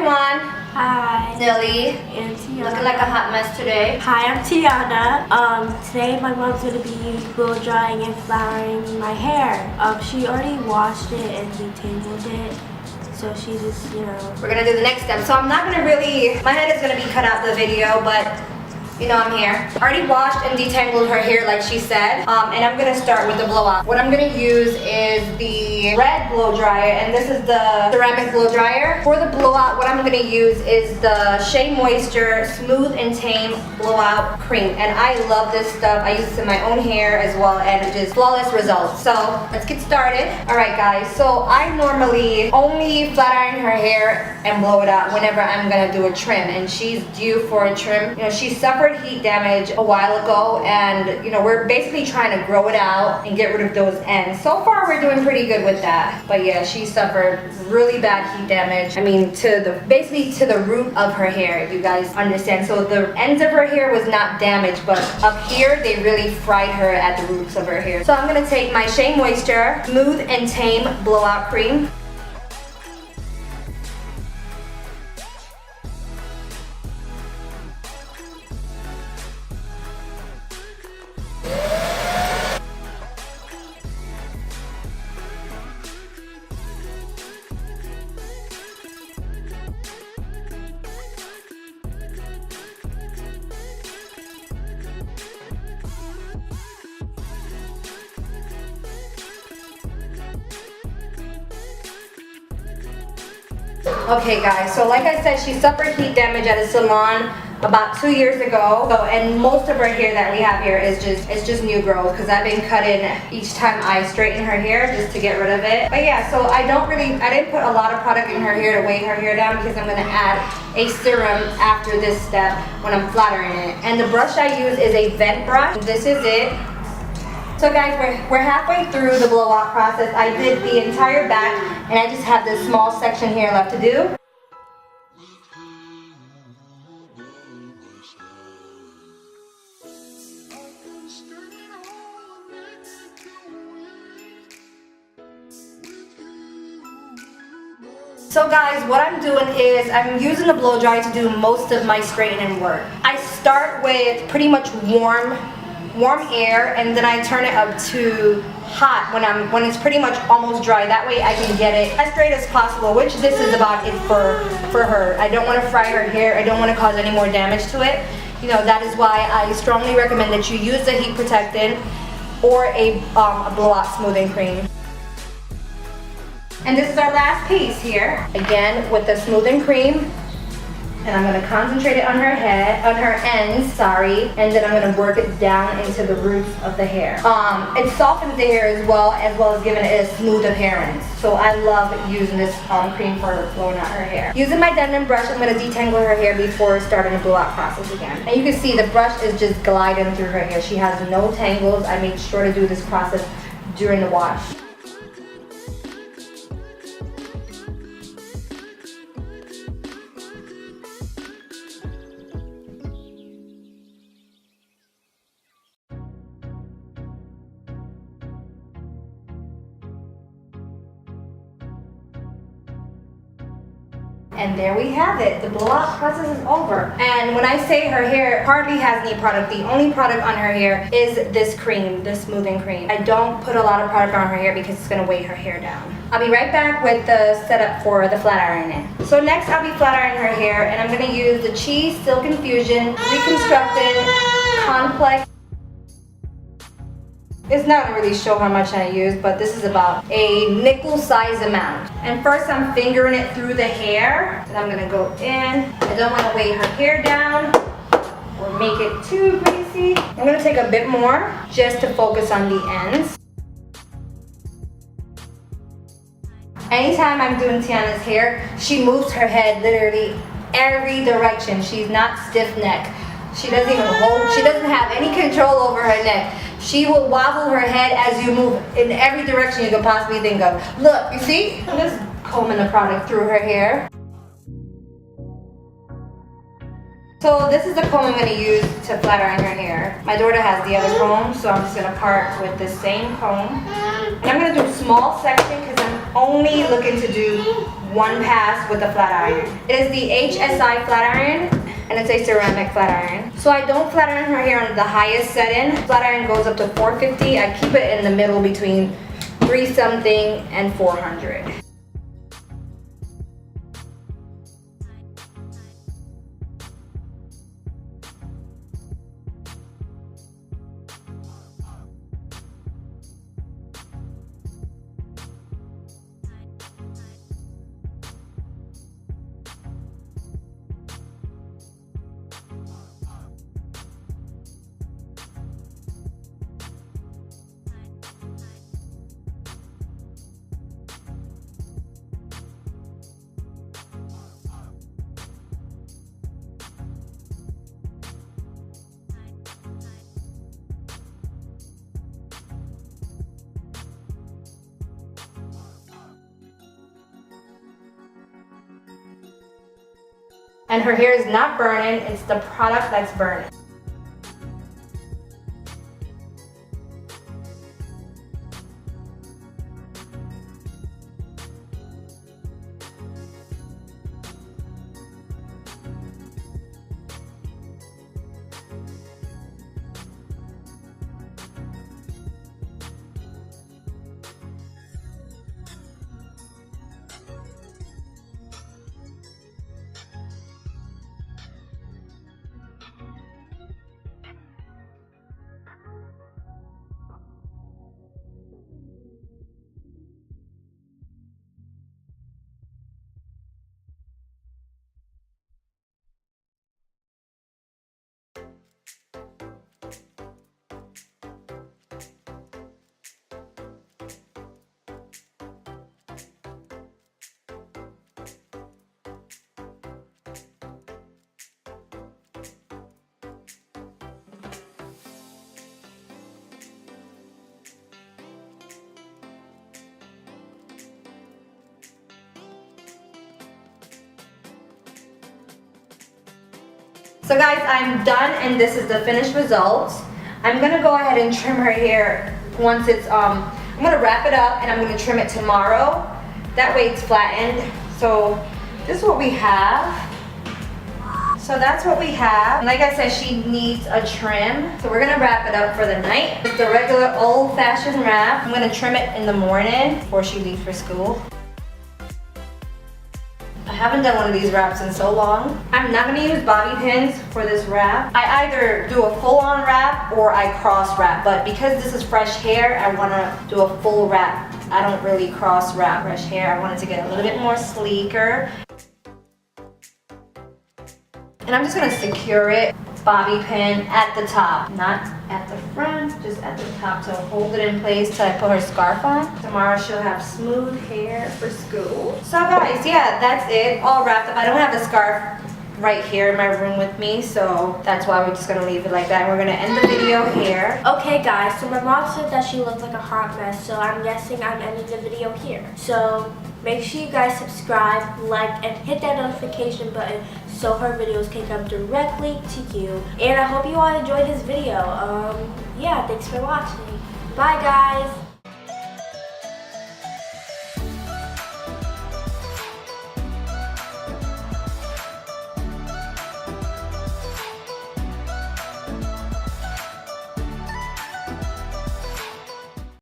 everyone. Hi. Nelly. And Tiana. Looking like a hot mess today. Hi, I'm Tiana. Today my mom's gonna be blow drying and flouring my hair. She already washed it and detangled it. So she just, We're gonna do the next step. So I'm not gonna really, my head is gonna be cut out the video, but you know I'm here. Already washed and detangled her hair like she said. And I'm gonna start with the blowout. What I'm gonna use is the red blow dryer, and this is the ceramic blow dryer. For the blowout, what I'm gonna use is the Shea Moisture Smooth and Tame Blowout Cream. And I love this stuff. I use this in my own hair as well, and it just flawless results. So let's get started. Alright guys, so I normally only flat iron her hair and blow it out whenever I'm gonna do a trim, and she's due for a trim. She suffered heat damage a while ago, and we're basically trying to grow it out and get rid of those ends. So far we're doing pretty good with that, but yeah, she suffered really bad heat damage. I mean, basically to the root of her hair, if you guys understand. So the ends of her hair was not damaged, but up here they really fried her at the roots of her hair. So I'm gonna take my Shea Moisture Smooth and Tame Blowout Cream. Okay guys, so like I said, she suffered heat damage at a salon about 2 years ago. And most of her hair that we have here is just new growth, because I've been cutting each time I straighten her hair just to get rid of it. But yeah, so I didn't put a lot of product in her hair to weigh her hair down, because I'm gonna add a serum after this step when I'm flattering it. And the brush I use is a vent brush. This is it. So guys, we're halfway through the blowout process. I did the entire back, and I just have this small section here left to do. So guys, what I'm doing is I'm using the blow dryer to do most of my straightening work. I start with pretty much warm air, and then I turn it up to hot when it's pretty much almost dry. That way I can get it as straight as possible, which this is about it for her. I don't want to fry her hair. I don't want to cause any more damage to it. That is why I strongly recommend that you use a heat protectant or a blowout smoothing cream. And this is our last piece here, again with the smoothing cream. And I'm going to concentrate it on her ends, and then I'm going to work it down into the roots of the hair. It softens the hair as well as giving it a smooth appearance. So I love using this cream for blowing out her hair. Using my Denman brush, I'm going to detangle her hair before starting the blowout process again. And you can see the brush is just gliding through her hair. She has no tangles. I made sure to do this process during the wash. And there we have it. The blowout process is over. And when I say her hair hardly has any product, the only product on her hair is this cream, this smoothing cream. I don't put a lot of product on her hair because it's gonna weigh her hair down. I'll be right back with the setup for the flat ironing. So next I'll be flat ironing her hair, and I'm gonna use the Chi Silk Infusion Reconstructed Complex. It's not gonna really show how much I use, but this is about a nickel size amount. And first I'm fingering it through the hair, and I'm gonna go in. I don't wanna weigh her hair down or make it too greasy. I'm gonna take a bit more just to focus on the ends. Anytime I'm doing Tiana's hair, she moves her head literally every direction. She's not stiff neck. She doesn't have any control over her neck. She will wobble her head as you move in every direction you could possibly think of. Look, you see? I'm just combing the product through her hair. So this is the comb I'm going to use to flat iron her hair. My daughter has the other comb, so I'm just going to part with the same comb. And I'm going to do a small section because only looking to do one pass with a flat iron. It is the HSI flat iron, and it's a ceramic flat iron. So I don't flat iron her hair on the highest setting. Flat iron goes up to 450. I keep it in the middle between 3 something and 400. And her hair is not burning, it's the product that's burning. So guys, I'm done and this is the finished result. I'm gonna go ahead and trim her hair once it's, I'm gonna wrap it up and I'm gonna trim it tomorrow. That way it's flattened. So this is what we have. So that's what we have. Like I said, she needs a trim. So we're gonna wrap it up for the night. It's the regular old-fashioned wrap. I'm gonna trim it in the morning before she leaves for school. I haven't done one of these wraps in so long. I'm not gonna use bobby pins for this wrap. I either do a full-on wrap or I cross wrap, but because this is fresh hair, I wanna do a full wrap. I don't really cross wrap fresh hair. I want it to get a little bit more sleeker. And I'm just gonna secure it, bobby pin at the top, not at the front, just at the top to hold it in place till I put her scarf on. Tomorrow she'll have smooth hair for school. So guys, yeah, that's it, all wrapped up. I don't have the scarf right here in my room with me, so that's why we're just gonna leave it like that. And we're gonna end the video here. Okay guys, so my mom said that she looked like a hot mess, so I'm guessing I'm ending the video here. So make sure you guys subscribe, like, and hit that notification button so her videos can come directly to you. And I hope you all enjoyed this video. Yeah, thanks for watching. Bye guys.